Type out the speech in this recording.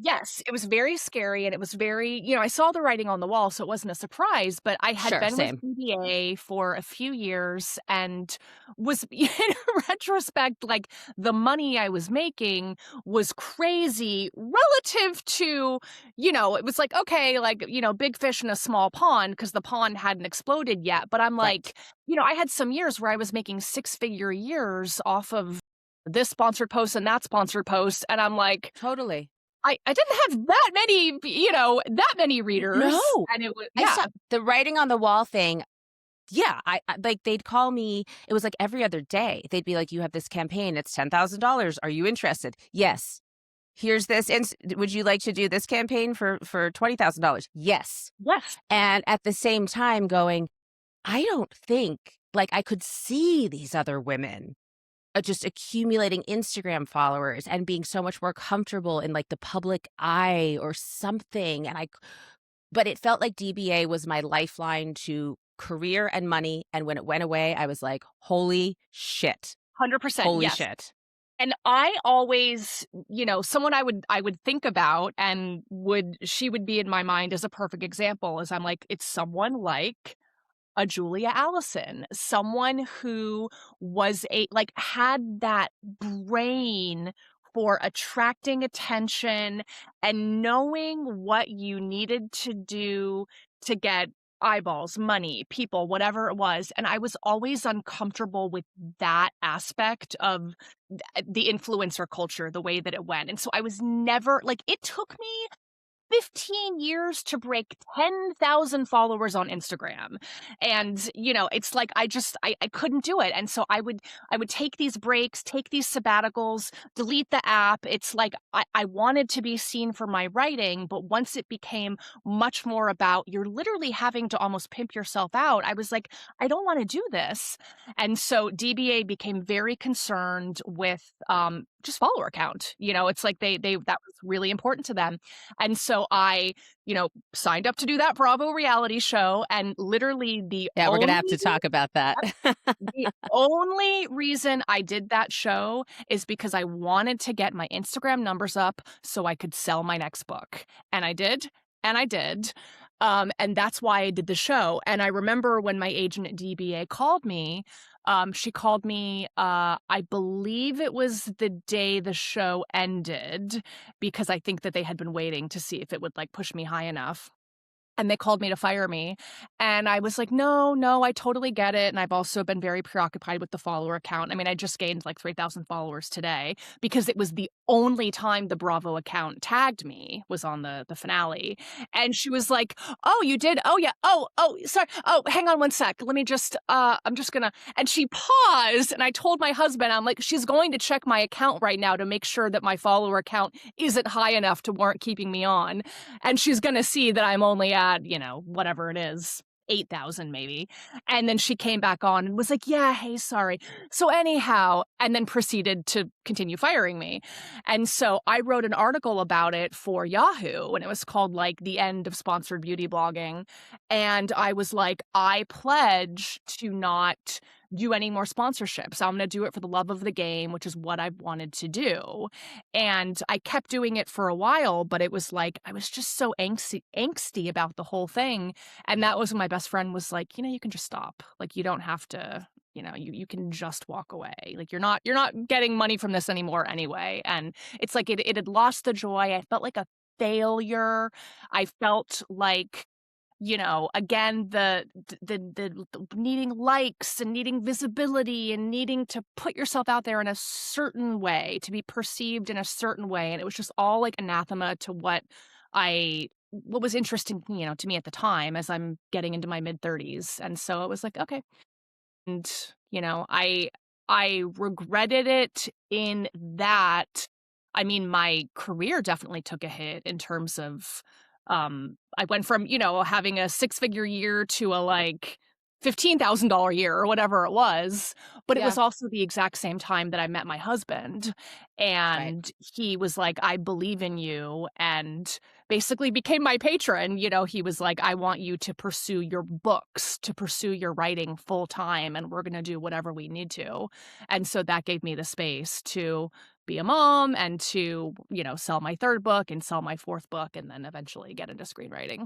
Yes, it was very scary, and it was very I saw the writing on the wall, so it wasn't a surprise, but I had Sure, been with same. BBA for a few years and was in retrospect, like, the money I was making was crazy relative to it was like, okay, like, big fish in a small pond because the pond hadn't exploded yet, but I'm Right. like, I had some years where I was making six-figure years off of this sponsored post and that sponsored post, and I'm like, Totally. I didn't have that many readers, No. and it was I yeah. saw the writing on the wall thing. Yeah, I like, they'd call me, it was like every other day. They'd be like, "You have this campaign, it's $10,000. Are you interested?" "Yes." "Here's this would you like to do this campaign for $20,000?" "Yes." Yes, And at the same time going, I don't think, like, I could see these other women, just accumulating Instagram followers and being so much more comfortable in, like, the public eye or something, but it felt like DBA was my lifeline to career and money, and when it went away, I was like, "Holy shit. 100%, Holy yes. shit." And I always someone I would think about and she would be in my mind as a perfect example, as I'm like, it's someone like a Julia Allison, someone who had that brain for attracting attention and knowing what you needed to do to get eyeballs, money, people, whatever it was. And I was always uncomfortable with that aspect of the influencer culture, the way that it went. And so I was never like, it took me 15 years to break 10,000 followers on Instagram. And, it's like I couldn't do it. And so I would take these breaks, take these sabbaticals, delete the app. It's like I wanted to be seen for my writing, but once it became much more about you're literally having to almost pimp yourself out, I was like, I don't want to do this. And so DBA became very concerned with just follower count. It's like they that was really important to them. And so I, signed up to do that Bravo reality show, and literally Yeah, we're gonna have to talk about that. the only reason I did that show is because I wanted to get my Instagram numbers up so I could sell my next book, and I did, and I did, and that's why I did the show. And I remember when my agent at DBA called me, she called me, I believe it was the day the show ended, because I think that they had been waiting to see if it would, like, push me high enough. And they called me to fire me, and I was like, "No, no, I totally get it," and I've also been very preoccupied with the follower count. I mean, I just gained, like, 3,000 followers today because it was the only time the Bravo account tagged me was on the finale, and she was like, "Oh, you did? Oh, yeah. Oh, sorry. Oh, hang on one sec. Let me just, I'm just gonna," and she paused, and I told my husband, I'm like, "She's going to check my account right now to make sure that my follower count isn't high enough to warrant keeping me on." And she's gonna see that I'm only at, whatever it is, 8,000 maybe. And then she came back on and was like, "Yeah, hey, sorry." So anyhow, and then proceeded to continue firing me. And so I wrote an article about it for Yahoo, and it was called, like, "The End of Sponsored Beauty Blogging." And I was like, "I pledge to not do any more sponsorships. I'm gonna do it for the love of the game," which is what I've wanted to do. And I kept doing it for a while, but it was like I was just so angsty about the whole thing. And that was when my best friend was like, "You can just stop. Like, you don't have to, you can just walk away. Like, you're not getting money from this anymore anyway." And it's like it had lost the joy. I felt like a failure. I felt like again, the needing likes and needing visibility and needing to put yourself out there in a certain way, to be perceived in a certain way, and it was just all, like, anathema to what was interesting, to me at the time as I'm getting into my mid-30s, and so it was like, "Okay." And, I regretted it in that I mean, my career definitely took a hit in terms of, I went from, having a six-figure year to a, like, $15,000 year or whatever it was, but it Yeah, was also the exact same time that I met my husband, right. and he was like, "I believe in you," and basically became my patron. He was like, "I want you to pursue your books, to pursue your writing full time, and we're gonna do whatever we need to." And so that gave me the space to be a mom and to, sell my 3rd book and sell my 4th book and then eventually get into screenwriting.